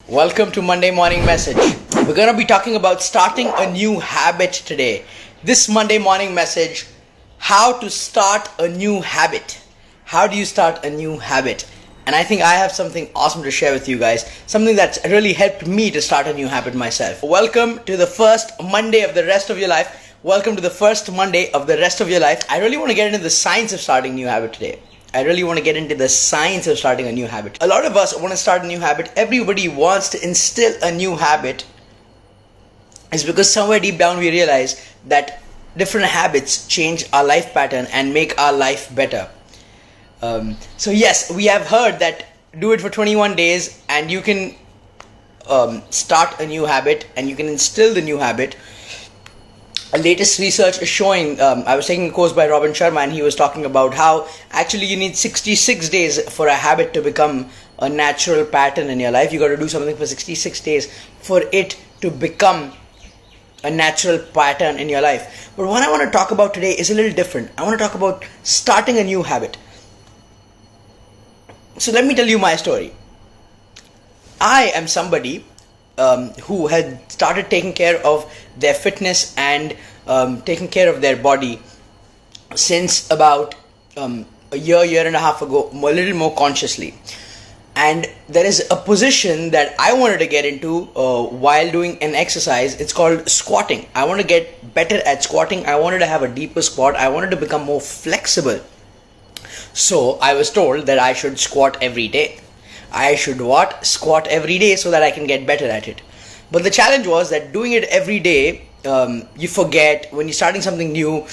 Welcome to Monday Morning Message. We're going to be talking about starting a new habit today. This Monday morning message, how to start a new habit. How do you start a new habit? And I think I have something awesome to share with you guys. Something that's really helped me to start a new habit myself. Welcome to the first Monday of the rest of your life. Welcome to the first Monday of the rest of your life. I really want to get into the science of starting a new habit today. A lot of us want to start a new habit. Everybody wants to instill a new habit. It's because somewhere deep down we realize that different habits change our life pattern and make our life better. So yes, we have heard that do it for 21 days and you can start a new habit and you can instill the new habit. Latest research is showing, I was taking a course by 𝗠𝗀𝘀𝘀𝗴𝗏 and he was talking about how actually you need 66 days for a habit to become a natural pattern in your life. You got to do something for 66 days for it to become a natural pattern in your life. But what I want to talk about today is a little different. I want to talk about starting a new habit. So let me tell you my story. I am somebody who had started taking care of their fitness and taking care of their body since about a year and a half ago, a little more consciously. And there is a position that I wanted to get into while doing an exercise. It's called squatting. I want to get better at squatting. I wanted to have a deeper squat. I wanted to become more flexible. So I was told that I should squat every day. I should squat every day so that I can get better at it. But the challenge was that doing it every day, you forget. When you're starting something new,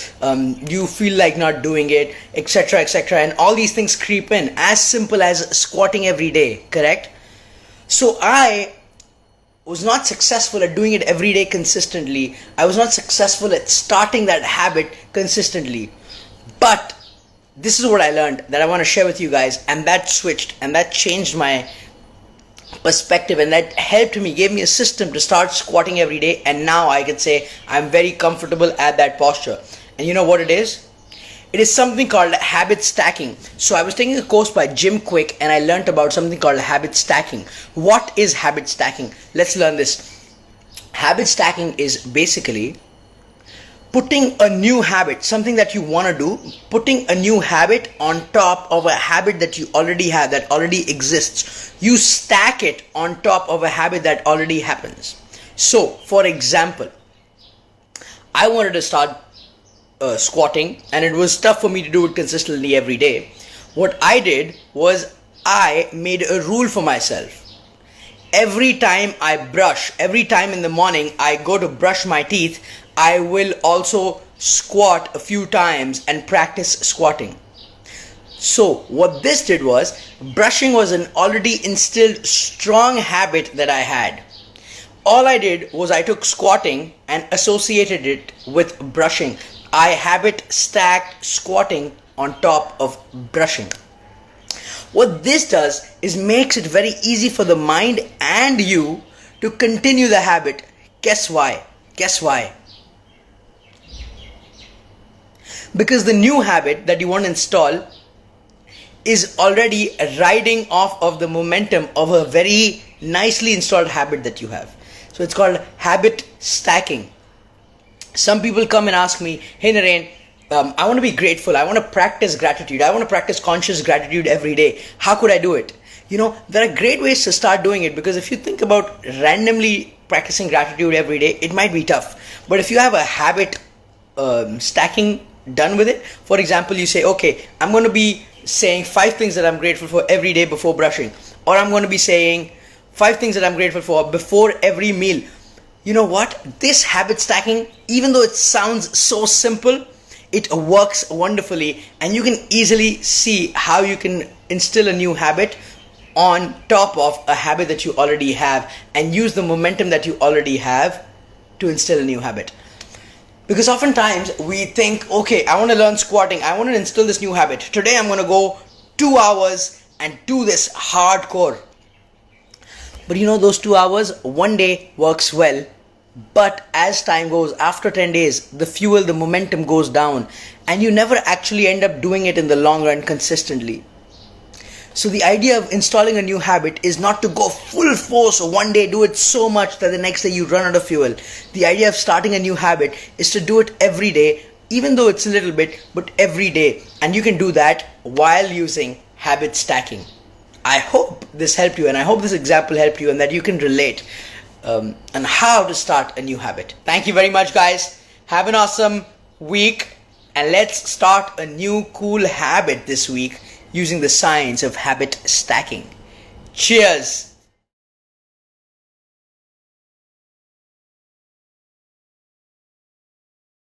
you feel like not doing it, etc., etc. And all these things creep in, as simple as squatting every day, correct? So I was not successful at doing it every day consistently. I was not successful at starting that habit consistently. But this is what I learned that I want to share with you guys, and that switched and that changed my perspective, and that helped me, gave me a system to start squatting every day. And now I can say I'm very comfortable at that posture. And you know what it is? It is something called habit stacking. So I was taking a course by Jim Kwik and I learned about something called habit stacking. What is habit stacking? Let's learn this. Habit stacking is basically putting a new habit, something that you want to do, putting a new habit on top of a habit that you already have, that already exists. You stack it on top of a habit that already happens. So, for example, I wanted to start squatting and it was tough for me to do it consistently every day. What I did was I made a rule for myself. Every time I brush, every time in the morning I go to brush my teeth, I will also squat a few times and practice squatting. So what this did was, brushing was an already instilled strong habit that I had. All I did was I took squatting and associated it with brushing. I habit stacked squatting on top of brushing. What this does is makes it very easy for the mind and you to continue the habit. Guess why? Guess why? Because the new habit that you want to install is already riding off of the momentum of a very nicely installed habit that you have. So it's called habit stacking. Some people come and ask me, hey Naren, I want to be grateful. I want to practice gratitude. I want to practice conscious gratitude every day. How could I do it? You know, there are great ways to start doing it, because if you think about randomly practicing gratitude every day, it might be tough. But if you have a habit stacking done with it, for example, you say, okay, I'm going to be saying 5 things that I'm grateful for every day before brushing, or I'm going to be saying 5 things that I'm grateful for before every meal. You know what? This habit stacking, even though it sounds so simple, it works wonderfully, and you can easily see how you can instill a new habit on top of a habit that you already have and use the momentum that you already have to instill a new habit. Because oftentimes we think, okay, I want to learn squatting. I want to instill this new habit. Today I'm going to go 2 hours and do this hardcore. But you know, those 2 hours, one day works well. But as time goes, after 10 days, the fuel, the momentum goes down and you never actually end up doing it in the long run consistently. So the idea of installing a new habit is not to go full force or one day do it so much that the next day you run out of fuel. The idea of starting a new habit is to do it every day, even though it's a little bit, but every day. And you can do that while using habit stacking. I hope this helped you, and I hope this example helped you, and that you can relate on how to start a new habit. Thank you very much, guys. Have an awesome week, and let's start a new cool habit this week using the science of habit stacking. Cheers!